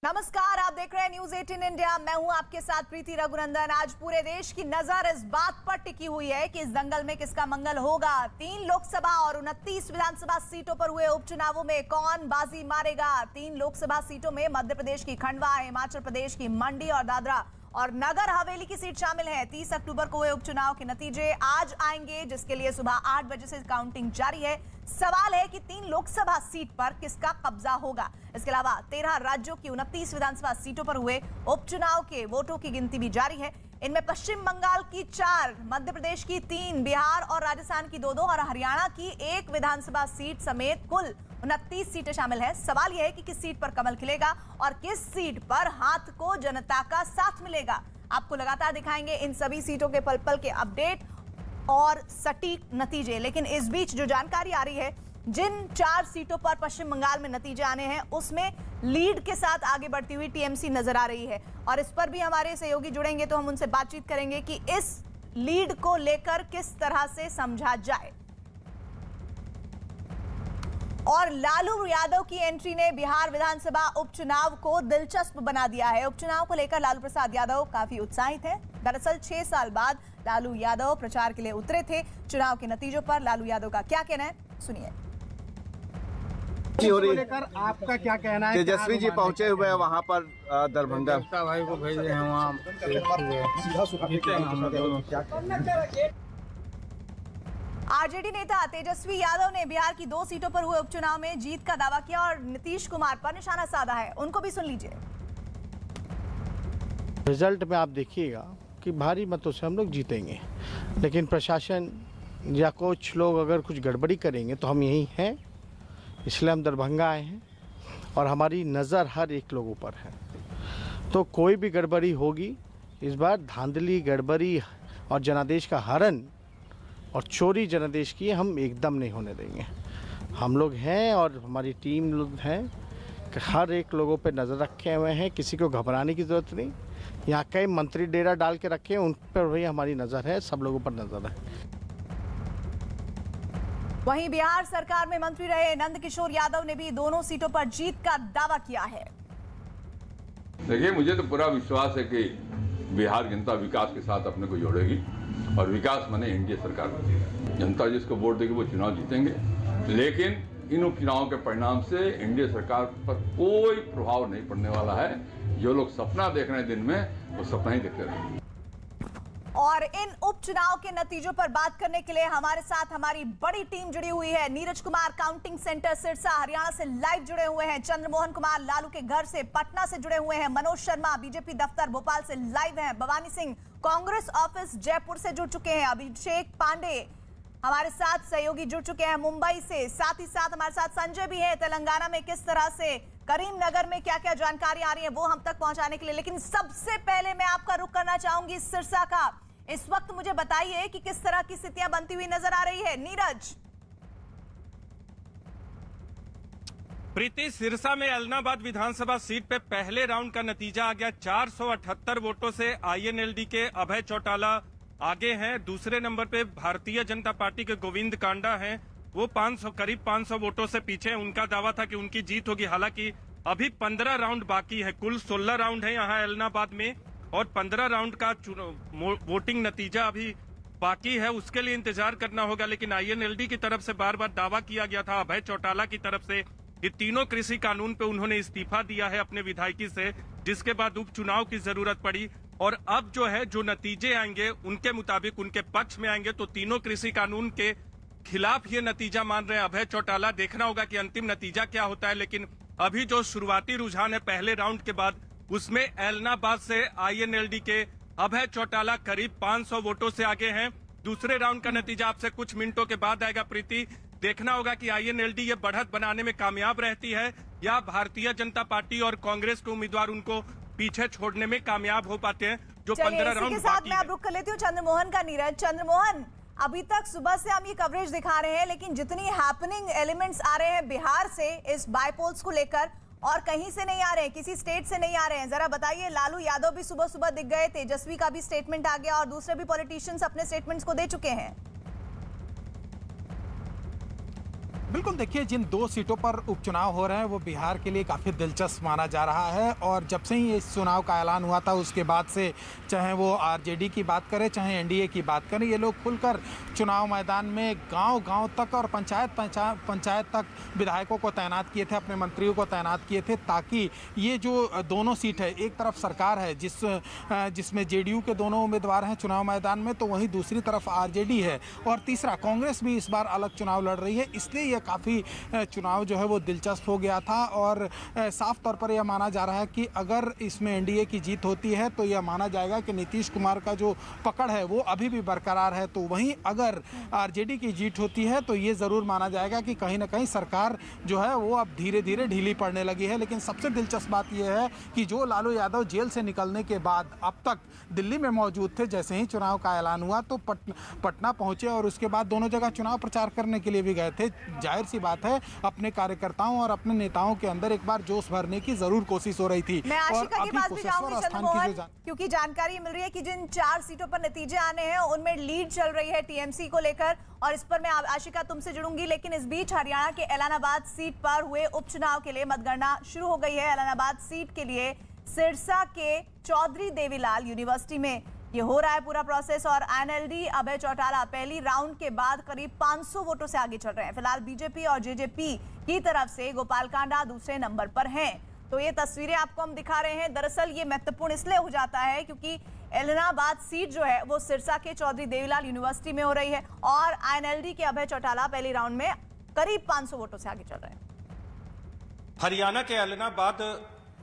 नमस्कार, आप देख रहे हैं न्यूज 18 इंडिया। मैं हूं आपके साथ प्रीति रघुनंदन। आज पूरे देश की नजर इस बात पर टिकी हुई है कि इस दंगल में किसका मंगल होगा। 3 लोकसभा और 29 विधानसभा सीटों पर हुए उपचुनावों में कौन बाजी मारेगा। 3 लोकसभा सीटों में मध्य प्रदेश की खंडवा, हिमाचल प्रदेश की मंडी और दादरा और नगर हवेली की सीट शामिल है। 30 अक्टूबर को हुए उपचुनाव के नतीजे आज आएंगे, जिसके लिए सुबह 8 बजे से काउंटिंग जारी है। सवाल है कि 3 लोकसभा सीट पर किसका कब्जा होगा। इसके अलावा 13 राज्यों की 29 विधानसभा सीटों पर हुए उपचुनाव के वोटों की गिनती भी जारी है। इनमें पश्चिम बंगाल की 4, मध्य प्रदेश की 3, बिहार और राजस्थान की 2 और हरियाणा की 1 विधानसभा सीट समेत कुल 29 सीटें शामिल हैं। सवाल यह है कि किस सीट पर कमल खिलेगा और किस सीट पर हाथ को जनता का साथ मिलेगा। आपको लगातार दिखाएंगे इन सभी सीटों के पल पल के अपडेट और सटीक नतीजे। लेकिन इस बीच जो जानकारी आ रही है, जिन 4 सीटों पर पश्चिम बंगाल में नतीजे आने हैं, उसमें लीड के साथ आगे बढ़ती हुई टीएमसी नजर आ रही है और इस पर भी हमारे सहयोगी जुड़ेंगे, तो हम उनसे बातचीत करेंगे कि इस लीड को लेकर किस तरह से समझा जाए। और लालू यादव की एंट्री ने बिहार विधानसभा उपचुनाव को दिलचस्प बना दिया है। उपचुनाव को लेकर लालू प्रसाद यादव काफी उत्साहित हैं। दरअसल 6 साल बाद लालू यादव प्रचार के लिए उतरे थे। चुनाव के नतीजों पर लालू यादव का क्या कहना है, सुनिए। लेकर आपका क्या कहना है? तेजस्वी जी पहुंचे हुए हैं वहां पर दरभंगा। भाई को भेजे हैं वहाँ। आरजेडी नेता तेजस्वी यादव ने बिहार की 2 सीटों पर हुए उपचुनाव में जीत का दावा किया और नीतीश कुमार पर निशाना साधा है। उनको भी सुन लीजिए। रिजल्ट में आप देखिएगा कि भारी मतों से हम लोग जीतेंगे, लेकिन प्रशासन या कुछ लोग अगर कुछ गड़बड़ी करेंगे तो हम यही हैं, इसलिए हम दरभंगा आए हैं और हमारी नज़र हर एक लोगों पर है। तो कोई भी गड़बड़ी होगी इस बार, धांधली, गड़बड़ी और जनादेश का हरण और चोरी जनादेश की हम एकदम नहीं होने देंगे। हम लोग हैं और हमारी टीम लोग हैं, हर एक लोगों पे नज़र रखे हुए हैं, किसी को घबराने की ज़रूरत नहीं। यहाँ कई मंत्री डेरा डाल के रखे हैं, उन पर भी हमारी नज़र है, सब लोगों पर नज़र है। वहीं बिहार सरकार में मंत्री रहे नंदकिशोर यादव ने भी दोनों सीटों पर जीत का दावा किया है। देखिए, मुझे तो पूरा विश्वास है कि बिहार जनता विकास के साथ अपने को जोड़ेगी और विकास माने एनडीए सरकार में जनता जिसको वोट देगी वो चुनाव जीतेंगे। लेकिन इन उपचुनावों के परिणाम से एनडीए सरकार पर कोई प्रभाव नहीं पड़ने वाला है। जो लोग सपना देख रहे हैं दिन में, वो सपना ही देखते रहेंगे। और इन उपचुनाव के नतीजों पर बात करने के लिए हमारे साथ हमारी बड़ी टीम जुड़ी हुई है। नीरज कुमार काउंटिंग सेंटर सिरसा हरियाणा से लाइव जुड़े हुए हैं। चंद्रमोहन कुमार लालू के घर से पटना से जुड़े हुए हैं। मनोज शर्मा बीजेपी दफ्तर भोपाल से लाइव हैं। भवानी सिंह कांग्रेस ऑफिस जयपुर से जुड़ चुके हैं। अभिषेक पांडे हमारे साथ सहयोगी जुड़ चुके हैं मुंबई से। साथ ही साथ हमारे साथ संजय भी है तेलंगाना में। किस तरह से करीमनगर में क्या क्या जानकारी आ रही है वो हम तक पहुंचाने के लिए। लेकिन सबसे पहले मैं आपका रुख करना चाहूंगी सिरसा का। इस वक्त मुझे बताइए कि किस तरह की स्थितियां बनती हुई नजर आ रही है। नीरज। प्रीति, सिरसा में एलनाबाद विधानसभा सीट पे पहले राउंड का नतीजा आ गया। 478 वोटों से आईएनएलडी के अभय चौटाला आगे हैं। दूसरे नंबर पे भारतीय जनता पार्टी के गोविंद कांडा हैं, वो करीब 500 वोटों से पीछे हैं। उनका दावा था कि उनकी जीत होगी। हालांकि अभी 15 राउंड बाकी है। कुल 16 राउंड है यहाँ एलनाबाद में और 15 राउंड का वोटिंग नतीजा अभी बाकी है, उसके लिए इंतजार करना होगा। लेकिन आईएनएलडी की तरफ से बार बार दावा किया गया था अभय चौटाला की तरफ से कि तीनों कृषि कानून पे उन्होंने इस्तीफा दिया है अपने विधायकी से, जिसके बाद उपचुनाव की जरूरत पड़ी। और अब जो है जो नतीजे आएंगे उनके मुताबिक उनके पक्ष में आएंगे, तो तीनों कृषि कानून के खिलाफ ये नतीजा मान रहे हैं अभय चौटाला। देखना होगा कि अंतिम नतीजा क्या होता है। लेकिन अभी जो शुरुआती रुझान है पहले राउंड के बाद, उसमें एलनाबाद से आईएनएलडी के अभय चौटाला करीब 500 वोटों से आगे हैं। दूसरे राउंड का नतीजा आपसे कुछ मिनटों के बाद आएगा। प्रीति, देखना होगा कि आईएनएलडी ये बढ़त बनाने में कामयाब रहती है या भारतीय जनता पार्टी और कांग्रेस के उम्मीदवार उनको पीछे छोड़ने में कामयाब हो पाते हैं। जो 15 राउंड बाकी मैं अब रुक कर लेती हूँ चंद्रमोहन का। नीरज, चंद्रमोहन, अभी तक सुबह से हम ये कवरेज दिखा रहे हैं, लेकिन जितनी हैपनिंग एलिमेंट्स आ रहे हैं बिहार से इस बायपोल्स को लेकर, और कहीं से नहीं आ रहे हैं, किसी स्टेट से नहीं आ रहे हैं। जरा बताइए। लालू यादव भी सुबह सुबह दिख गए, तेजस्वी का भी स्टेटमेंट आ गया और दूसरे भी पॉलिटिशियंस अपने स्टेटमेंट्स को दे चुके हैं। बिल्कुल, देखिए जिन 2 सीटों पर उपचुनाव हो रहे हैं वो बिहार के लिए काफ़ी दिलचस्प माना जा रहा है। और जब से ही इस चुनाव का ऐलान हुआ था उसके बाद से चाहे वो आरजेडी की बात करें चाहे एनडीए की बात करें, ये लोग खुलकर चुनाव मैदान में गांव-गांव तक और पंचायत तक विधायकों को तैनात किए थे, अपने मंत्रियों को तैनात किए थे, ताकि ये जो दोनों सीट है, एक तरफ सरकार है जिसमें जेडीयू के दोनों उम्मीदवार हैं चुनाव मैदान में, तो वहीं दूसरी तरफ आरजेडी है और तीसरा कांग्रेस भी इस बार अलग चुनाव लड़ रही है। इसलिए यह काफ़ी चुनाव जो है वो दिलचस्प हो गया था और साफ तौर पर यह माना जा रहा है कि अगर इसमें एनडीए की जीत होती है तो यह माना जाएगा कि नीतीश कुमार का जो पकड़ है वो अभी भी बरकरार है। तो वहीं अगर आरजेडी की जीत होती है तो ये ज़रूर माना जाएगा कि कहीं ना कहीं सरकार जो है वो अब धीरे धीरे ढीली पड़ने लगी है। लेकिन सबसे दिलचस्प बात यह है कि जो लालू यादव जेल से निकलने के बाद अब तक दिल्ली में मौजूद थे, जैसे ही चुनाव का ऐलान हुआ तो पटना पहुंचे और उसके बाद दोनों जगह चुनाव प्रचार करने के लिए भी गए थे। जाहिर सी बात है अपने कार्यकर्ताओं और अपने नेताओं के अंदर एक बार जोश भरने की जरूर कोशिश हो रही थी। मैं आशिका की बात भी जाऊंगी चंद्रमोहन, क्योंकि जानकारी मिल रही है कि जिन 4 सीटों पर नतीजे आने हैं उनमें लीड चल रही है टीएमसी को लेकर, और इस पर मैं आशिका तुमसे जुड़ूंगी। लेकिन इस बीच हरियाणा के ऐलानाबाद सीट पर हुए उपचुनाव के लिए मतगणना शुरू हो गई है। ऐलानाबाद सीट के लिए सिरसा के चौधरी देवीलाल यूनिवर्सिटी में ये हो रहा है पूरा प्रोसेस और एनएलडी अभय चौटाला पहली राउंड के बाद करीब 500 वोटों से आगे चल रहे हैं। फिलहाल बीजेपी और जेजेपी की तरफ से गोपाल कांडा दूसरे नंबर पर हैं। तो ये तस्वीरें आपको हम दिखा रहे हैं। दरअसल ये महत्वपूर्ण इसलिए हो जाता है क्योंकि ऐलानाबाद सीट जो है वो सिरसा के चौधरी देवीलाल यूनिवर्सिटी में हो रही है और एनएलडी के अभय चौटाला पहली राउंड में करीब 500 वोटों से आगे चल रहे हैं। हरियाणा के ऐलानाबाद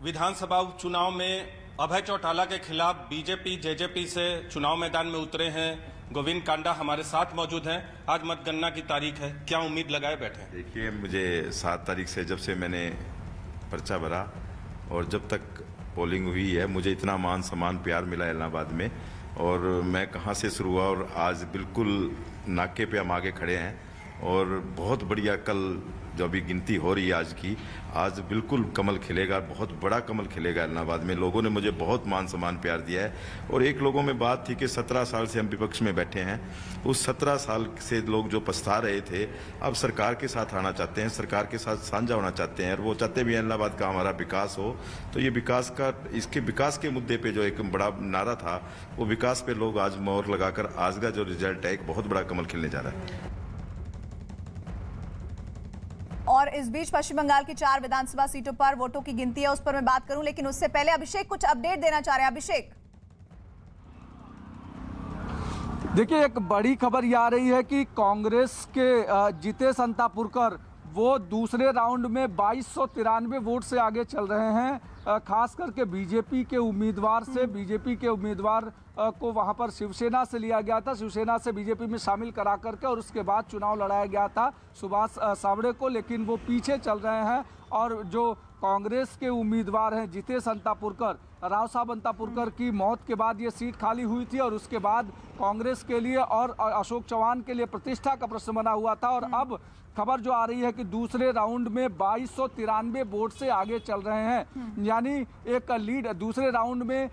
विधानसभा उपचुनाव में अभय चौटाला के खिलाफ बीजेपी जेजेपी से चुनाव मैदान में उतरे हैं गोविंद कांडा हमारे साथ मौजूद हैं। आज मतगणना की तारीख है, क्या उम्मीद लगाए बैठे हैं? देखिए, मुझे 7 तारीख से जब से मैंने पर्चा भरा और जब तक पोलिंग हुई है मुझे इतना मान सम्मान प्यार मिला इलाहाबाद में, और मैं कहाँ से शुरू हुआ और आज बिल्कुल नाके पे हम आगे खड़े हैं और बहुत बढ़िया। कल जो अभी गिनती हो रही है आज बिल्कुल कमल खिलेगा, बहुत बड़ा कमल खिलेगा इलाहाबाद में। लोगों ने मुझे बहुत मान सम्मान प्यार दिया है और एक लोगों में बात थी कि 17 साल से हम विपक्ष में बैठे हैं, उस 17 साल से लोग जो पछता रहे थे अब सरकार के साथ आना चाहते हैं, सरकार के साथ साझा होना चाहते हैं और वो चाहते भी इलाहाबाद का हमारा विकास हो। तो ये विकास का, इसके विकास के मुद्दे पे जो एक बड़ा नारा था वो विकास पे लोग आज मोहर लगाकर आज का जो रिजल्ट है एक बहुत बड़ा कमल खिलने जा रहा है। और इस बीच पश्चिम बंगाल की 4 विधानसभा सीटों पर वोटों की गिनती है, उस पर मैं बात करूं, लेकिन उससे पहले अभिषेक कुछ अपडेट देना चाह रहे हैं। अभिषेक, देखिए एक बड़ी खबर ये आ रही है कि कांग्रेस के जितेश अंतापुरकर वो दूसरे राउंड में 2293 वोट से आगे चल रहे हैं। खास करके बीजेपी के उम्मीदवार को वहां पर शिवसेना से लिया गया था, शिवसेना से बीजेपी में शामिल करा करके और उसके बाद चुनाव लड़ाया गया था सुभाष सावड़े को, लेकिन वो पीछे चल रहे हैं। और जो कांग्रेस के उम्मीदवार हैं जितेश अंतापुरकर, राव साहब अंतापुरकर की मौत के बाद ये सीट खाली हुई थी और उसके बाद कांग्रेस के लिए और अशोक चौहान के लिए प्रतिष्ठा का प्रश्न बना हुआ था। और अब खबर जो आ रही है कि दूसरे राउंड में 2293 वोट से आगे चल रहे हैं, यानी एक लीड दूसरे राउंड में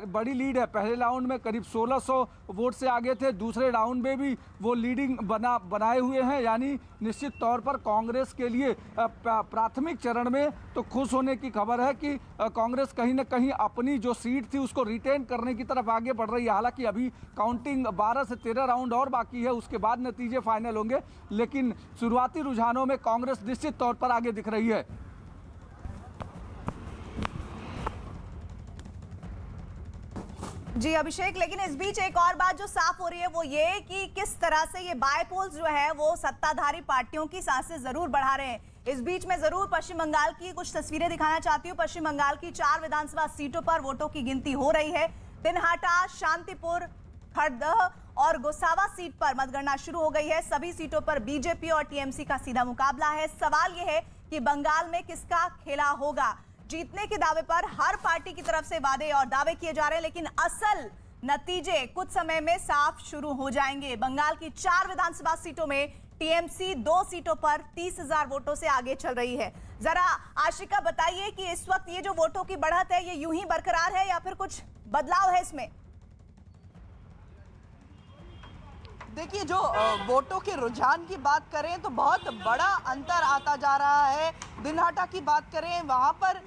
बड़ी लीड है। पहले राउंड में करीब 1600 वोट से आगे थे, दूसरे राउंड में भी वो लीडिंग बनाए हुए हैं। यानी निश्चित तौर पर कांग्रेस के लिए प्राथमिक चरण में तो खुश होने की खबर है कि कांग्रेस कहीं ना कहीं अपनी जो सीट थी उसको रिटेन करने की तरफ आगे बढ़ रही है। हालांकि अभी काउंटिंग 12 से 13 राउंड और बाकी है, उसके बाद नतीजे फाइनल होंगे, लेकिन शुरुआती रुझानों में कांग्रेस निश्चित तौर पर आगे दिख रही है। जी अभिषेक, लेकिन इस बीच एक और बात जो साफ हो रही है वो ये कि किस तरह से ये बायपोल्स जो है वो सत्ताधारी पार्टियों की सांसें जरूर बढ़ा रहे हैं। इस बीच में जरूर पश्चिम बंगाल की कुछ तस्वीरें दिखाना चाहती हूँ। पश्चिम बंगाल की 4 विधानसभा सीटों पर वोटों की गिनती हो रही है। दिनहाटा, शांतिपुर, खड़दह और गोसावा सीट पर मतगणना शुरू हो गई है। सभी सीटों पर बीजेपी और टीएमसी का सीधा मुकाबला है। सवाल यह है कि बंगाल में किसका खेला होगा। जीतने के दावे पर हर पार्टी की तरफ से वादे और दावे किए जा रहे हैं, लेकिन असल नतीजे कुछ समय में साफ शुरू हो जाएंगे। बंगाल की 4 विधानसभा सीटों में टीएमसी 2 सीटों पर 30,000 वोटों से आगे चल रही है। जरा आशिका बताइए कि इस वक्त ये जो वोटों की बढ़त है ये यूं ही बरकरार है या फिर कुछ बदलाव है इसमें? देखिए जो वोटों के रुझान की बात करें तो बहुत बड़ा अंतर आता जा रहा है। दिनहाटा की बात करें वहाँ पर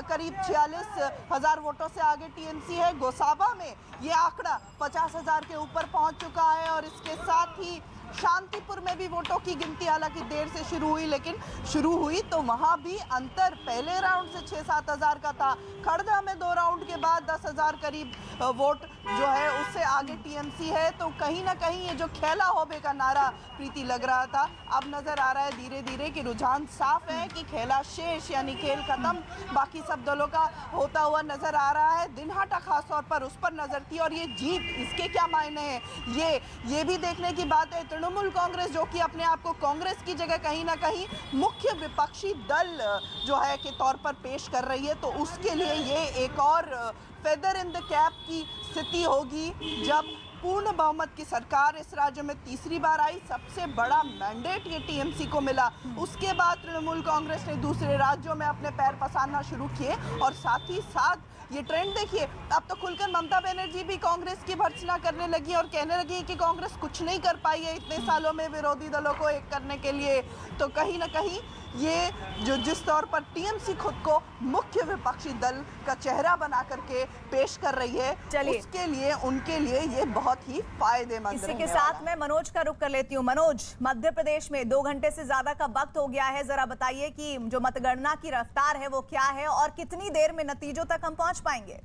करीब 46,000 वोटों से आगे टीएमसी है। गोसाबा में ये आंकड़ा 50,000 के ऊपर पहुंच चुका है और इसके साथ ही शांतिपुर में भी वोटों की गिनती हालांकि देर से शुरू हुई, लेकिन शुरू हुई तो वहां भी अंतर पहले राउंड से 6-7 हज़ार का था। खड़दा में 2 राउंड के बाद 10,000 करीब वोट जो है उससे आगे टीएमसी है। तो कहीं ना कहीं ये जो खेला होबे का नारा प्रीति लग रहा था, अब नजर आ रहा है धीरे धीरे कि रुझान साफ है कि खेला शेष यानी खेल खत्म बाकी सब दलों का होता हुआ नजर आ रहा है। दिनहाटा खासतौर पर उस पर नजर थी और ये जीत इसके क्या मायने हैं ये भी देखने की बात है। तृणमूल कांग्रेस जो कि अपने आप को कांग्रेस की जगह कहीं ना कहीं मुख्य विपक्षी दल जो है के तौर पर पेश कर रही है, तो उसके लिए ये एक और फेदर इन द कैप की स्थिति होगी जब पूर्ण बहुमत की सरकार इस राज्य में तीसरी बार आई। सबसे बड़ा मैंडेट ये टीएमसी को मिला। उसके बाद तृणमूल कांग्रेस ने दूसरे राज्यों में अपने पैर पसारना शुरू किए और साथ ही साथ ये ट्रेंड देखिए, अब तो खुलकर ममता बनर्जी भी कांग्रेस की भर्त्सना करने लगी और कहने लगी कि कांग्रेस कुछ नहीं कर पाई है इतने सालों में विरोधी दलों को एक करने के लिए। तो कहीं ना कहीं ये जो जिस तौर पर टीएमसी खुद को मुख्य विपक्षी दल का चेहरा बना करके पेश कर रही है, उसके लिए उनके लिए ये बहुत ही फायदेमंद। इसी के साथ मैं मनोज का रुख कर लेती हूँ। मनोज, मध्य प्रदेश में 2 घंटे से ज्यादा का वक्त हो गया है, जरा बताइए कि जो मतगणना की रफ्तार है वो क्या है और कितनी देर में नतीजों तक हम पहुंच पाएंगे?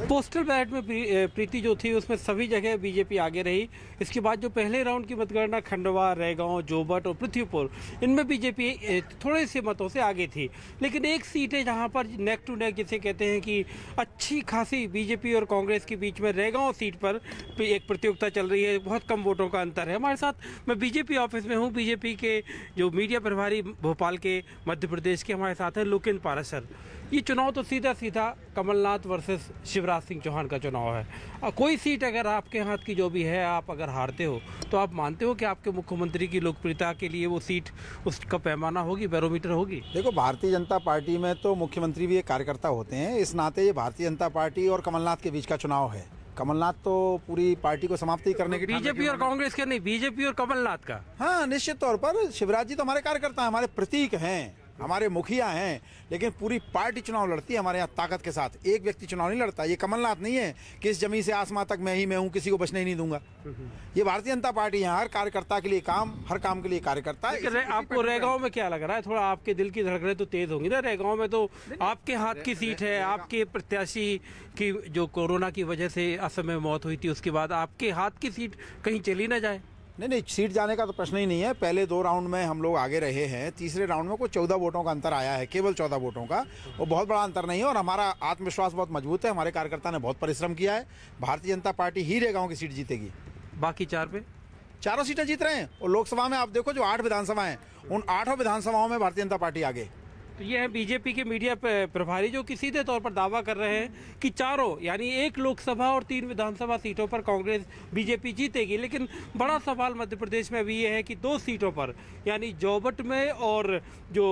पोस्टल बैलेट में प्रीति जो थी उसमें सभी जगह बीजेपी आगे रही। इसके बाद जो पहले राउंड की मतगणना खंडवा, रैगांव, जोबट और पृथ्वीपुर, इनमें बीजेपी थोड़े से मतों से आगे थी। लेकिन एक सीट है जहां पर नेक टू नेक जिसे कहते हैं कि अच्छी खासी बीजेपी और कांग्रेस के बीच में रैगांव सीट पर एक प्रतियोगिता चल रही है। बहुत कम वोटों का अंतर है। हमारे साथ मैं बीजेपी ऑफिस में हूँ, बीजेपी के जो मीडिया प्रभारी भोपाल के मध्य प्रदेश के हमारे साथ हैं लोकेंद्र पाराशर। ये चुनाव तो सीधा सीधा कमलनाथ वर्सेस शिवराज सिंह चौहान का चुनाव है। कोई सीट अगर आपके हाथ की जो भी है, आप अगर हारते हो तो आप मानते हो कि आपके मुख्यमंत्री की लोकप्रियता के लिए वो सीट उसका पैमाना होगी, बैरोमीटर होगी? देखो, भारतीय जनता पार्टी में तो मुख्यमंत्री भी एक कार्यकर्ता होते हैं। इस नाते ये भारतीय जनता पार्टी और कमलनाथ के बीच का चुनाव है। कमलनाथ तो पूरी पार्टी को समाप्ति करने के बीजेपी और कांग्रेस के नहीं, बीजेपी और कमलनाथ का। हाँ, निश्चित तौर पर शिवराज जी तो हमारे कार्यकर्ता हैं, हमारे प्रतीक हैं, हमारे मुखिया हैं, लेकिन पूरी पार्टी चुनाव लड़ती है हमारे यहाँ ताकत के साथ। एक व्यक्ति चुनाव नहीं लड़ता। ये कमलनाथ नहीं है कि इस जमीन से आसमां तक मैं ही मैं हूँ, किसी को बचने ही नहीं दूंगा। ये भारतीय जनता पार्टी है, हर कार्यकर्ता के लिए काम, हर काम के लिए कार्यकर्ता है। आपको रैगांव में क्या लग रहा है? थोड़ा आपके दिल की धड़कनें तो तेज होंगी ना। रैगांव में तो आपके हाथ की सीट है, आपके प्रत्याशी की जो कोरोना की वजह से असमय मौत हुई थी, उसके बाद आपके हाथ की सीट कहीं चली ना जाए। नहीं, सीट जाने का तो प्रश्न ही नहीं है। पहले 2 राउंड में हम लोग आगे रहे हैं, तीसरे राउंड में कोई 14 वोटों का अंतर आया है, केवल 14 वोटों का। वो बहुत बड़ा अंतर नहीं है और हमारा आत्मविश्वास बहुत मजबूत है। हमारे कार्यकर्ता ने बहुत परिश्रम किया है। भारतीय जनता पार्टी ही रैगांव की सीट जीतेगी। बाकी 4 पे 4 सीटें जीत रहे हैं और लोकसभा में आप देखो जो 8 विधानसभा हैं, उन 8 विधानसभाओं में भारतीय जनता पार्टी आगे। तो ये है बीजेपी के मीडिया प्रभारी जो कि सीधे तौर पर दावा कर रहे हैं कि चारों यानी 1 लोकसभा और 3 विधानसभा सीटों पर कांग्रेस बीजेपी जीतेगी। लेकिन बड़ा सवाल मध्य प्रदेश में अभी ये है कि 2 सीटों पर यानी जोबट में और जो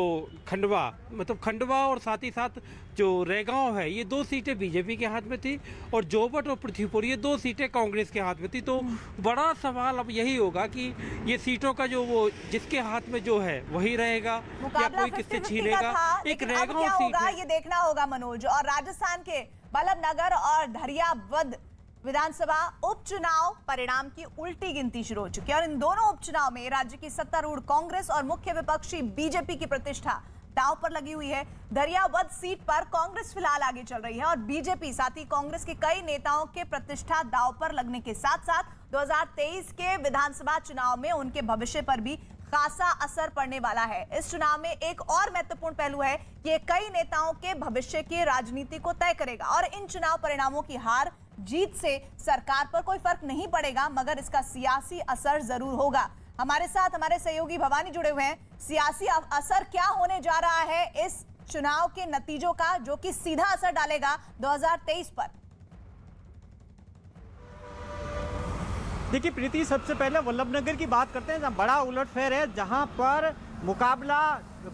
खंडवा, मतलब खंडवा और साथ ही साथ जो रैगांव है, ये 2 सीटें बीजेपी के हाथ में थी और जोबट और पृथ्वीपुर ये 2 सीटें कांग्रेस के हाथ में थी। तो बड़ा सवाल अब यही होगा कि ये सीटों का जो वो जिसके हाथ में जो है वही रहेगा या कोई किससे छीनेगा। एक रैगांव सीट है, ये देखना होगा मनोज। और राजस्थान के बल्लभनगर और धरियावद विधानसभा उपचुनाव परिणाम की उल्टी गिनती शुरू हो चुकी है और इन दोनों उपचुनाव में राज्य की सत्तारूढ़ कांग्रेस और मुख्य विपक्षी बीजेपी की प्रतिष्ठा दांव पर लगी हुई है। धरियावद सीट पर कांग्रेस फिलहाल आगे चल रही है और बीजेपी साथ ही कांग्रेस के कई नेताओं के प्रतिष्ठा दांव पर लगने के साथ साथ 2023 के विधानसभा चुनाव में उनके भविष्य पर भी खासा असर पड़ने वाला है। इस चुनाव में एक और महत्वपूर्ण पहलू है कि ये कई नेताओं के भविष्य की राजनीति को तय करेगा और इन चुनाव परिणामों की हार जीत से सरकार पर कोई फर्क नहीं पड़ेगा, मगर इसका सियासी असर जरूर होगा। हमारे साथ हमारे सहयोगी भवानी जुड़े हुए हैं। सियासी असर क्या होने जा रहा है इस चुनाव के नतीजों का, जो कि सीधा असर डालेगा 2023 पर? देखिए प्रीति, सबसे पहले वल्लभनगर की बात करते हैं जहाँ बड़ा उलटफेर है, जहां पर मुकाबला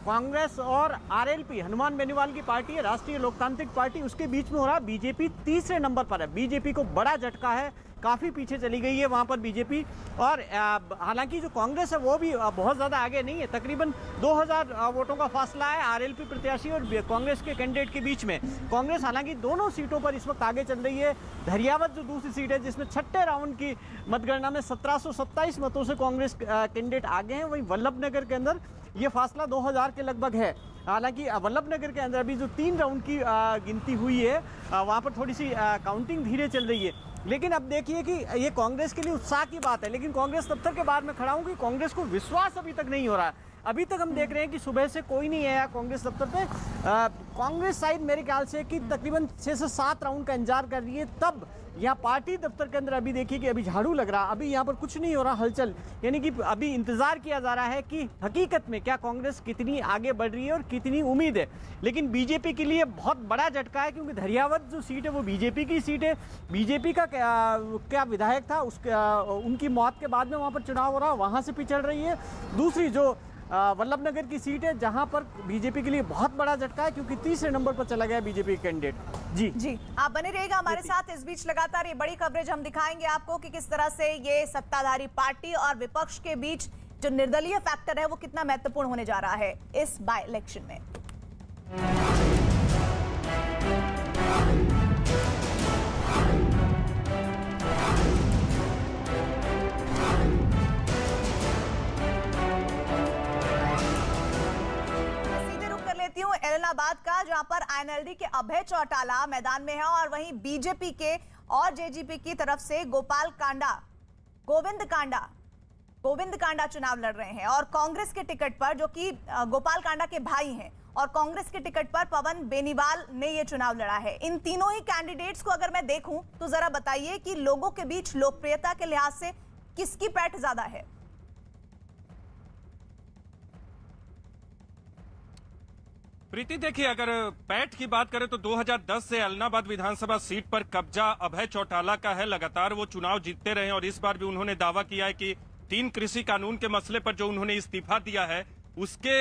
कांग्रेस और आरएलपी हनुमान बेनीवाल की पार्टी है, राष्ट्रीय लोकतांत्रिक पार्टी, उसके बीच में हो रहा है। बीजेपी तीसरे नंबर पर है। बीजेपी को बड़ा झटका है काफ़ी पीछे चली गई है वहाँ पर बीजेपी। और हालांकि जो कांग्रेस है वो भी बहुत ज़्यादा आगे नहीं है, तकरीबन 2000 वोटों का फासला है आरएलपी प्रत्याशी और कांग्रेस के कैंडिडेट के बीच में। कांग्रेस हालांकि दोनों सीटों पर इस वक्त आगे चल रही है। धरियावत जो दूसरी सीट है जिसमें छठे राउंड की मतगणना में 1727 मतों से कांग्रेस कैंडिडेट आगे हैं, वहीं वल्लभनगर के अंदर ये फासला 2000 के लगभग है। हालांकि वल्लभनगर के अंदर अभी जो 3 राउंड की गिनती हुई है वहाँ पर थोड़ी सी काउंटिंग धीरे चल रही है। लेकिन अब देखिए कि ये कांग्रेस के लिए उत्साह की बात है, लेकिन कांग्रेस दफ्तर के बाद में खड़ा हूँ कि कांग्रेस को विश्वास अभी तक नहीं हो रहा है। अभी तक हम देख रहे हैं कि सुबह से कोई नहीं आया कांग्रेस दफ्तर पे। कांग्रेस साइड मेरे ख्याल से कि तकरीबन 6 से 7 राउंड का इंतजार कर रही है। तब यहाँ पार्टी दफ्तर के अंदर अभी देखिए कि अभी झाड़ू लग रहा, अभी यहाँ पर कुछ नहीं हो रहा हलचल, यानी कि अभी इंतजार किया जा रहा है कि हकीकत में क्या कांग्रेस कितनी आगे बढ़ रही है और कितनी उम्मीद है। लेकिन बीजेपी के लिए बहुत बड़ा झटका है, क्योंकि धरियावत जो सीट है वो बीजेपी की सीट है। बीजेपी का क्या विधायक था उनकी मौत के बाद में वहाँ पर चुनाव हो रहा, वहाँ से पिछड़ रही है। दूसरी जो वल्लभनगर की सीट है जहां पर बीजेपी के लिए बहुत बड़ा झटका है, क्योंकि तीसरे नंबर पर चला गया बीजेपी कैंडिडेट। जी आप बने रहिएगा हमारे साथ। इस बीच लगातार ये बड़ी कवरेज हम दिखाएंगे आपको कि किस तरह से ये सत्ताधारी पार्टी और विपक्ष के बीच जो निर्दलीय फैक्टर है वो कितना महत्वपूर्ण होने जा रहा है इस बाय इलेक्शन में। एलनाबाद का, जहां पर आईएनएलडी के अभय चौटाला मैदान में है और वहीं बीजेपी के और जेजेपी की तरफ से गोविंद कांडा चुनाव लड़ रहे हैं। और कांग्रेस के टिकट पर, जो कि गोपाल कांडा के भाई हैं, और कांग्रेस के टिकट पर पवन बेनीवाल ने यह चुनाव लड़ा है। इन तीनों ही कैंडिडेट्स को अगर मैं देखूं तो जरा बताइए कि लोगों के बीच लोकप्रियता के लिहाज से किसकी पैठ ज्यादा है? प्रीति, देखिए, अगर पैठ की बात करें तो 2010 से एलनाबाद विधानसभा सीट पर कब्जा अभय चौटाला का है। लगातार वो चुनाव जीतते रहे और इस बार भी उन्होंने दावा किया है कि 3 कृषि कानून के मसले पर जो उन्होंने इस्तीफा दिया है उसके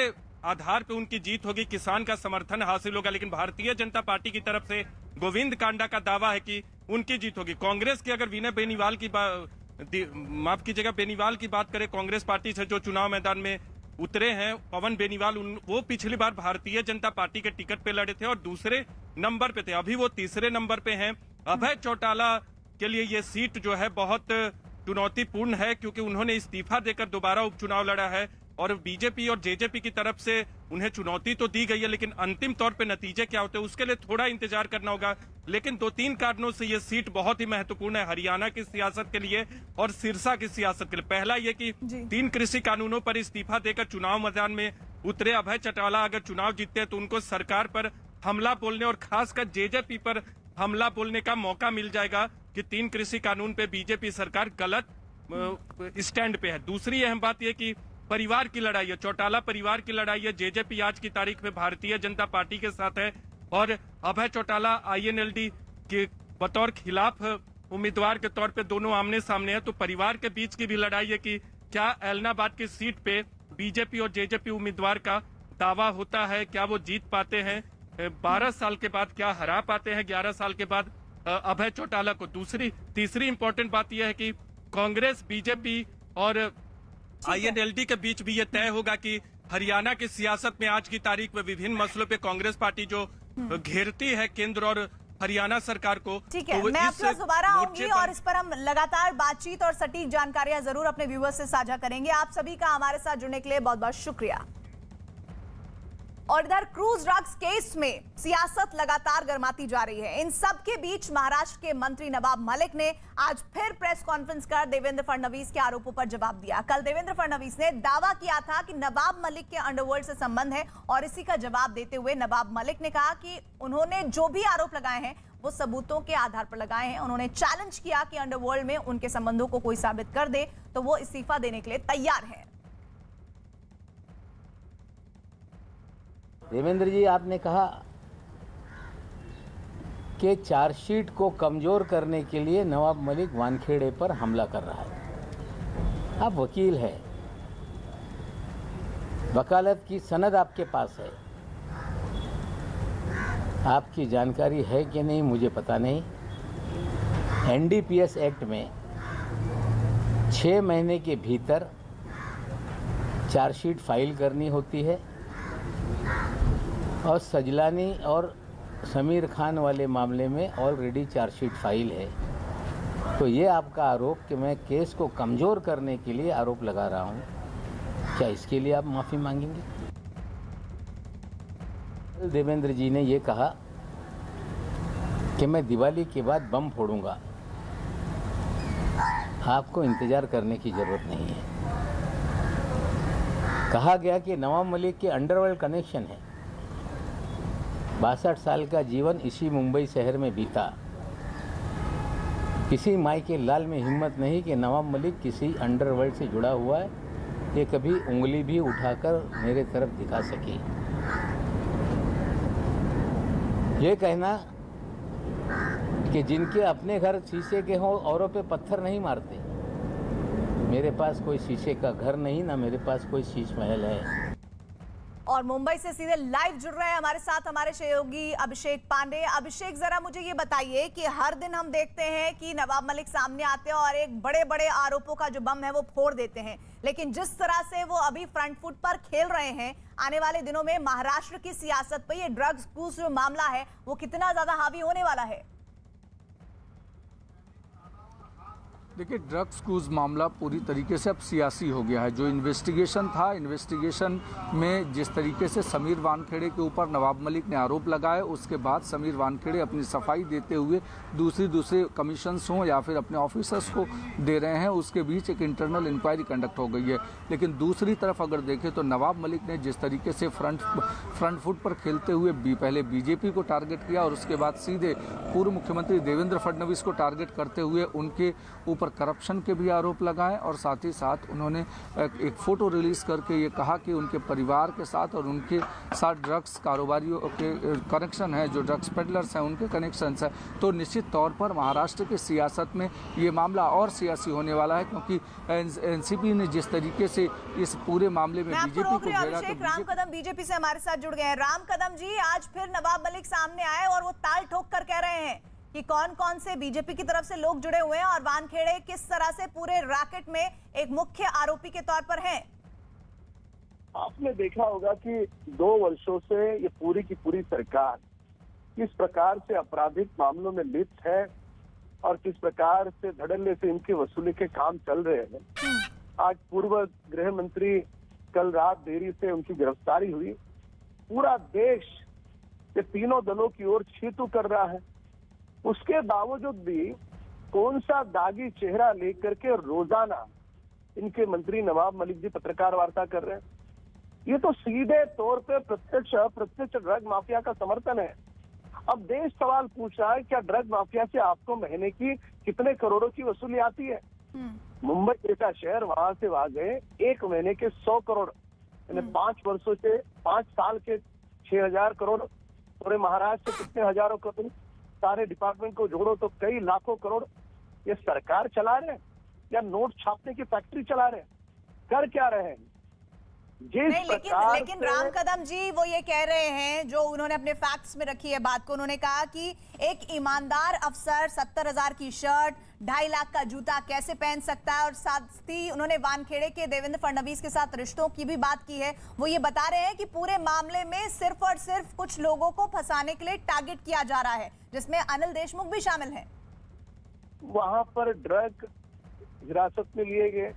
आधार पे उनकी जीत होगी, किसान का समर्थन हासिल होगा। लेकिन भारतीय जनता पार्टी की तरफ से गोविंद कांडा का दावा है कि उनकी जीत होगी। कांग्रेस की अगर विनय बेनीवाल की बेनीवाल की बात करें, कांग्रेस पार्टी से जो चुनाव मैदान में उतरे हैं पवन बेनीवाल, वो पिछली बार भारतीय जनता पार्टी के टिकट पे लड़े थे और दूसरे नंबर पे थे, अभी वो तीसरे नंबर पे हैं। अभय चौटाला के लिए ये सीट जो है बहुत चुनौतीपूर्ण है, क्योंकि उन्होंने इस्तीफा देकर दोबारा उपचुनाव लड़ा है और बीजेपी और जेजेपी की तरफ से उन्हें चुनौती तो दी गई है, लेकिन अंतिम तौर पे नतीजे क्या होते हैं उसके लिए थोड़ा इंतजार करना होगा। लेकिन 2-3 कारणों से ये सीट बहुत ही महत्वपूर्ण है हरियाणा की सियासत के लिए और सिरसा की सियासत के लिए। पहला ये कि 3 कृषि कानूनों पर इस्तीफा देकर चुनाव मैदान में उतरे अभय चौटाला अगर चुनाव जीतते हैं तो उनको सरकार पर हमला बोलने और खासकर जेजेपी पर हमला बोलने का मौका मिल जाएगा कि 3 कृषि कानून पे बीजेपी सरकार गलत स्टैंड पे है। दूसरी अहम बात यह कि परिवार की लड़ाई है, चौटाला परिवार की लड़ाई है। जेजेपी आज की तारीख में भारतीय जनता पार्टी के साथ है और अभय चौटाला आईएनएलडी के बतौर खिलाफ उम्मीदवार के तौर पे दोनों आमने सामने है। तो परिवार के बीच की भी लड़ाई है कि क्या एलनाबाद की सीट पे बीजेपी और जेजेपी उम्मीदवार का दावा होता है, क्या वो जीत पाते हैं 12 साल के बाद, क्या हरा पाते हैं 11 साल के बाद अभय चौटाला को। तीसरी इंपॉर्टेंट बात यह है कि कांग्रेस, बीजेपी और आईएनएलडी के बीच भी ये तय होगा कि हरियाणा की सियासत में आज की तारीख में विभिन्न मसलों पे कांग्रेस पार्टी जो घेरती है केंद्र और हरियाणा सरकार को। ठीक है, मैं आपके पास दोबारा आऊंगी और इस पर हम लगातार बातचीत और सटीक जानकारियां जरूर अपने व्यूअर्स से साझा करेंगे। आप सभी का हमारे साथ जुड़ने के लिए बहुत बहुत शुक्रिया। और इधर क्रूज ड्रग्स केस में सियासत लगातार गर्माती जा रही है। इन सब के बीच महाराष्ट्र के मंत्री नवाब मलिक ने आज फिर प्रेस कॉन्फ्रेंस कर देवेंद्र फडणवीस के आरोपों पर जवाब दिया। कल देवेंद्र फडणवीस ने दावा किया था कि नवाब मलिक के अंडरवर्ल्ड से संबंध है और इसी का जवाब देते हुए नवाब मलिक ने कहा कि उन्होंने जो भी आरोप लगाए हैं वो सबूतों के आधार पर लगाए हैं। उन्होंने चैलेंज किया कि अंडरवर्ल्ड में उनके संबंधों को कोई साबित कर दे तो वो इस्तीफा देने के लिए तैयार है। देवेंद्र जी, आपने कहा कि चार्जशीट को कमजोर करने के लिए नवाब मलिक वानखेड़े पर हमला कर रहा है। आप वकील हैं, वकालत की सनद आपके पास है, आपकी जानकारी है कि नहीं मुझे पता नहीं। एनडीपीएस एक्ट में 6 महीने के भीतर चार्जशीट फाइल करनी होती है और सजलानी और समीर खान वाले मामले में ऑलरेडी चार्जशीट फाइल है। तो ये आपका आरोप कि मैं केस को कमज़ोर करने के लिए आरोप लगा रहा हूँ, क्या इसके लिए आप माफ़ी मांगेंगे? देवेंद्र जी ने ये कहा कि मैं दिवाली के बाद बम फोड़ूंगा। आपको इंतज़ार करने की ज़रूरत नहीं है। कहा गया कि नवाब मलिक के अंडरवर्ल्ड कनेक्शन है। 62 साल का जीवन इसी मुंबई शहर में बीता। किसी माई के लाल में हिम्मत नहीं कि नवाब मलिक किसी अंडरवर्ल्ड से जुड़ा हुआ है, ये कभी उंगली भी उठाकर मेरे तरफ दिखा सके। ये कहना कि जिनके अपने घर शीशे के हों औरों पे पत्थर नहीं मारते, मेरे पास कोई शीशे का घर नहीं, ना मेरे पास कोई शीश महल है। और मुंबई से सीधे लाइव जुड़ रहे हैं हमारे साथ हमारे सहयोगी अभिषेक पांडे। अभिषेक, जरा मुझे ये बताइए कि हर दिन हम देखते हैं कि नवाब मलिक सामने आते हैं और एक बड़े बड़े आरोपों का जो बम है वो फोड़ देते हैं, लेकिन जिस तरह से वो अभी फ्रंट फुट पर खेल रहे हैं, आने वाले दिनों में महाराष्ट्र की सियासत पर ये ड्रग्स घूस जो मामला है वो कितना ज्यादा हावी होने वाला है? देखिए, ड्रग्स कूज मामला पूरी तरीके से अब सियासी हो गया है। जो इन्वेस्टिगेशन था, इन्वेस्टिगेशन में जिस तरीके से समीर वानखेड़े के ऊपर नवाब मलिक ने आरोप लगाए, उसके बाद समीर वानखेड़े अपनी सफाई देते हुए दूसरे कमीशंस हों या फिर अपने ऑफिसर्स को दे रहे हैं, उसके बीच एक इंटरनल इंक्वायरी कंडक्ट हो गई है। लेकिन दूसरी तरफ अगर देखें तो नवाब मलिक ने जिस तरीके से फ्रंट फुट पर खेलते हुए पहले बीजेपी को टारगेट किया और उसके बाद सीधे पूर्व मुख्यमंत्री देवेंद्र फडणवीस को टारगेट करते हुए उनके ऊपर करप्शन के भी आरोप लगाए और साथ ही साथ उन्होंने एक फोटो रिलीज करके ये कहा कि उनके परिवार के साथ और उनके साथ ड्रग्स कारोबारियों के कनेक्शन है, जो ड्रग्स पेडलर्स हैं उनके कनेक्शंस हैं। तो निश्चित तौर पर महाराष्ट्र की सियासत में ये मामला और सियासी होने वाला है, क्योंकि एनसीपी ने जिस तरीके से इस पूरे मामले में बीजेपी को घेरा। अभिषेक, राम कदम बीजेपी से हमारे साथ जुड़ गए हैं। राम कदम जी, आज फिर नवाब मलिक सामने आए और वो ताल ठोक कर कह रहे हैं कि कौन कौन से बीजेपी की तरफ से लोग जुड़े हुए हैं और वानखेड़े किस तरह से पूरे रैकेट में एक मुख्य आरोपी के तौर पर हैं। आपने देखा होगा कि 2 वर्षों से ये पूरी की पूरी सरकार किस प्रकार से आपराधिक मामलों में लिप्त है और किस प्रकार से धड़ल्ले से इनके वसूली के काम चल रहे हैं। आज पूर्व गृह मंत्री कल रात देरी से उनकी गिरफ्तारी हुई। पूरा देश ये तीनों दलों की ओर छींटू कर रहा है। उसके बावजूद भी कौन सा दागी चेहरा लेकर के रोजाना इनके मंत्री नवाब मलिक जी पत्रकार वार्ता कर रहे हैं। ये तो सीधे तौर पे प्रत्यक्ष अप्रत्यक्ष ड्रग माफिया का समर्थन है। अब देश सवाल पूछ रहा है, क्या ड्रग माफिया से आपको महीने की कितने करोड़ों की वसूली आती है? मुंबई जैसा शहर, वहां से वहां गए, एक महीने के 100 करोड़, यानी 5 वर्षों से 5 साल के 6000 करोड़, पूरे महाराष्ट्र से कितने हजारों करोड़, सारे डिपार्टमेंट को जोड़ो तो कई लाखों करोड़। ये सरकार चला रहे हैं या नोट छापने की फैक्ट्री चला रहे हैं? कर क्या रहे हैं? नहीं, लेकिन राम कदम जी वो ये कह रहे हैं, जो उन्होंने अपने फैक्ट्स में रखी है बात को, उन्होंने कहा कि एक ईमानदार अफसर 70,000 की शर्ट 2.5 लाख का जूता कैसे पहन सकता है। और साथ ही उन्होंने वानखेड़े के देवेंद्र फडणवीस के साथ रिश्तों की भी बात की है। वो ये बता रहे हैं कि पूरे मामले में सिर्फ और सिर्फ कुछ लोगों को फंसाने के लिए टारगेट किया जा रहा है, जिसमें अनिल देशमुख भी शामिल है। वहां पर ड्रग हिरासत में लिए गए,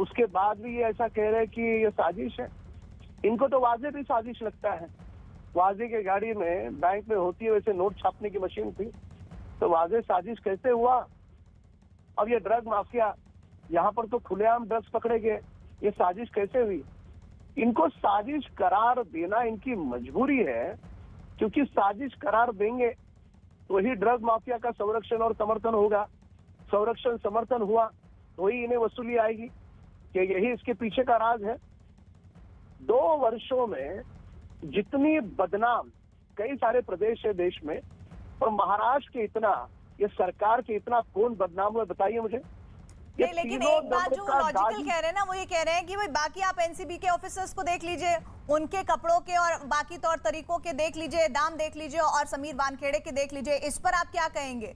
उसके बाद भी ये ऐसा कह रहे हैं कि ये साजिश है। इनको तो वाजे भी साजिश लगता है। वाजे के गाड़ी में बैंक में होती है वैसे नोट छापने की मशीन थी, तो वाजे साजिश कैसे हुआ? अब ये ड्रग माफिया, यहाँ पर तो खुलेआम ड्रग्स पकड़े गए, ये साजिश कैसे हुई? इनको साजिश करार देना इनकी मजबूरी है, क्योंकि साजिश करार देंगे तो ही ड्रग माफिया का संरक्षण और समर्थन होगा। संरक्षण समर्थन हुआ तो ही इन्हें वसूली आएगी। कि यही इसके पीछे का राज है। 2 वर्षों में जितनी बदनाम कई सारे प्रदेश है देश में, और महाराष्ट्र के इतना, ये सरकार के इतना कौन बदनाम हुआ बताइए मुझे। नहीं, लेकिन एक बात जो लॉजिकल कह रहे हैं ना, वो ये कह रहे हैं कि भाई बाकी आप एनसीबी के ऑफिसर्स को देख लीजिए, उनके कपड़ों के और बाकी तौर तरीकों के देख लीजिए, दाम देख लीजिए, और समीर वानखेड़े के देख लीजिए। इस पर आप क्या कहेंगे?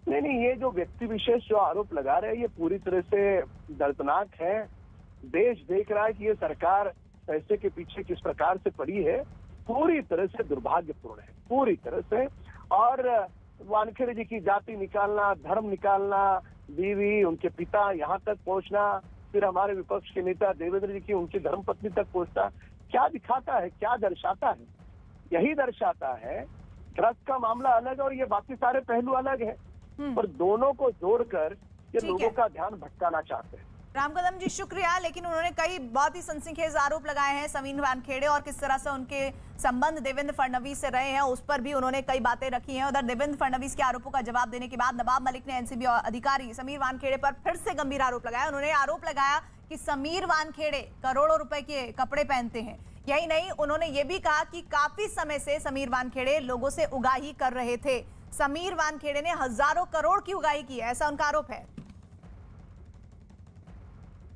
नहीं, ये जो व्यक्ति विशेष जो आरोप लगा रहे हैं ये पूरी तरह से दर्दनाक है। देश देख रहा है कि ये सरकार पैसे के पीछे किस प्रकार से पड़ी है, पूरी तरह से दुर्भाग्यपूर्ण है, पूरी तरह से। और वानखेड़े जी की जाति निकालना, धर्म निकालना, बीवी, उनके पिता यहाँ तक पहुंचना, फिर हमारे विपक्ष के नेता देवेंद्र जी की उनकी धर्मपत्नी तक पहुंचना, क्या दिखाता है, क्या दर्शाता है? यही दर्शाता है ड्रग्स का मामला अलग है और ये बाकी सारे पहलू अलग है, पर दोनों को जोड़कर ये लोगों का ध्यान भटकाना चाहते हैं। राम कदम जी शुक्रिया, लेकिन उन्होंने कई बहुत ही सनसनीखेज आरोप लगाए हैं समीर वानखेड़े और किस तरह से उनके संबंध देवेंद्र फडणवीस से रहे हैं, उस पर भी उन्होंने कई बातें रखी हैं। उधर देवेंद्र फडणवीस के आरोपों का जवाब देने के बाद नवाब मलिक ने एनसीबी अधिकारी समीर वानखेड़े पर फिर से गंभीर आरोप लगाया। उन्होंने आरोप लगाया कि समीर वानखेड़े करोड़ों रुपए के कपड़े पहनते हैं। यही नहीं, उन्होंने ये भी कहा कि काफी समय से समीर वानखेड़े लोगों से उगाही कर रहे थे। समीर वानखेड़े ने हजारों करोड़ की उगाही की है, ऐसा उनका आरोप है।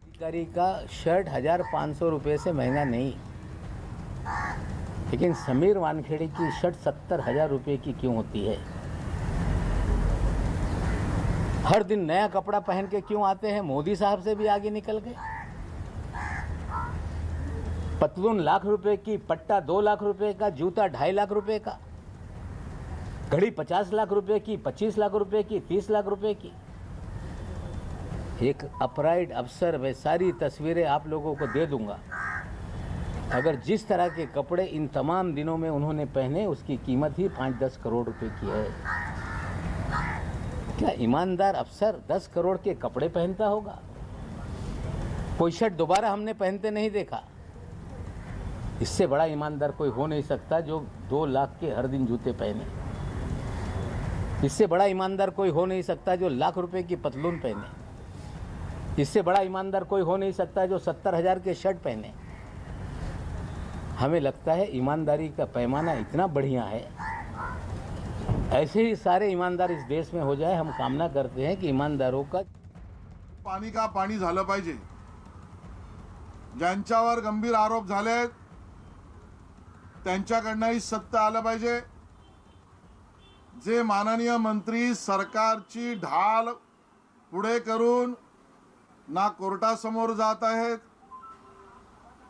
अधिकारी का शर्ट 1500 रुपये से महंगा नहीं, लेकिन समीर वानखेड़े की शर्ट 70,000 रुपये की क्यों होती है? हर दिन नया कपड़ा पहन के क्यों आते हैं? मोदी साहब से भी आगे निकल गए। पतलून लाख रुपए की, पट्टा 2 लाख रुपए का, जूता 2.5 लाख रुपए का, घड़ी 50 लाख रुपए की, 25 लाख रुपए की, 30 लाख रुपए की। एक अपराइड अफसर, वे सारी तस्वीरें आप लोगों को दे दूंगा। अगर जिस तरह के कपड़े इन तमाम दिनों में उन्होंने पहने, उसकी कीमत ही 5-10 करोड़ रुपए की है। क्या ईमानदार अफसर 10 करोड़ के कपड़े पहनता होगा? कोई शर्ट दोबारा हमने पहनते नहीं देखा। इससे बड़ा ईमानदार कोई हो नहीं सकता जो 2 लाख के हर दिन जूते पहने। इससे बड़ा ईमानदार कोई हो नहीं सकता जो लाख रुपए की पतलून पहने। इससे बड़ा ईमानदार कोई हो नहीं सकता जो 70,000 के शर्ट पहने। हमें लगता है ईमानदारी का पैमाना इतना बढ़िया है, ऐसे ही सारे ईमानदार इस देश में हो जाए। हम कामना करते हैं कि ईमानदारों का पाणी का पाणी झालं पाहिजे। ज्यांच्यावर गंभीर आरोप झाले त्यांच्याकडनंही सत्य आलं पाहिजे। जे माननीय मंत्री सरकारची ढाल पुढे करून ना कोर्टासमोर जात आहेत,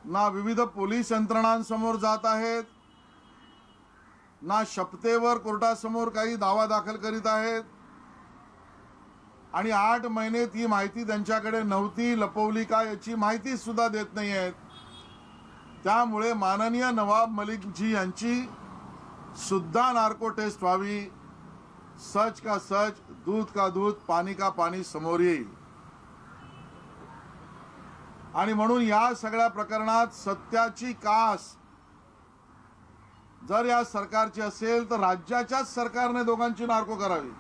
ना विविध पोलीस यंत्रणांसमोर जात आहेत, ना शपथेवर कोर्टासमोर काही दावा दाखल करीत आहेत आणि 8 महिने ती माहिती त्यांच्याकडे नव्हती, लपवली का याची माहिती सुद्धा देत नाही आहेत। त्यामुळे माननीय नवाब मलिक जी यांची सुद्धा नार्को टेस्ट व्हावी, सच का सच, दूध का दूध, पाणी का पाणी समोर येईल। आणि म्हणून या सगळ्या प्रकरणात सत्याची कास जर या सरकारची असेल तर राज्याच्याच सरकारने दोघांची नार्को करावी।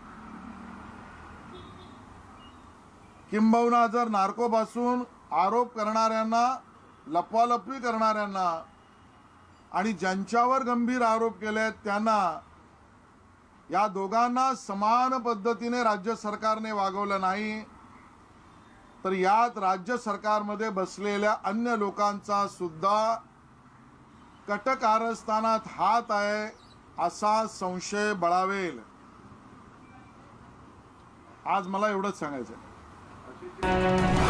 किंबहुना जर नार्कोपासून आरोप करणाऱ्यांना, लपवालपवी करणाऱ्यांना आणि ज्यांच्यावर गंभीर आरोप केलेत त्यांना, या दोघांना समान पद्धतीने राज्य सरकारने वागवलं नाही तर यात राज्य सरकारमध्ये बसलेल्या अन्य लोकांचा सुद्धा कटकारस्थानात हात आहे असा संशय बळावेल। आज मला एवढंच सांगायचं आहे।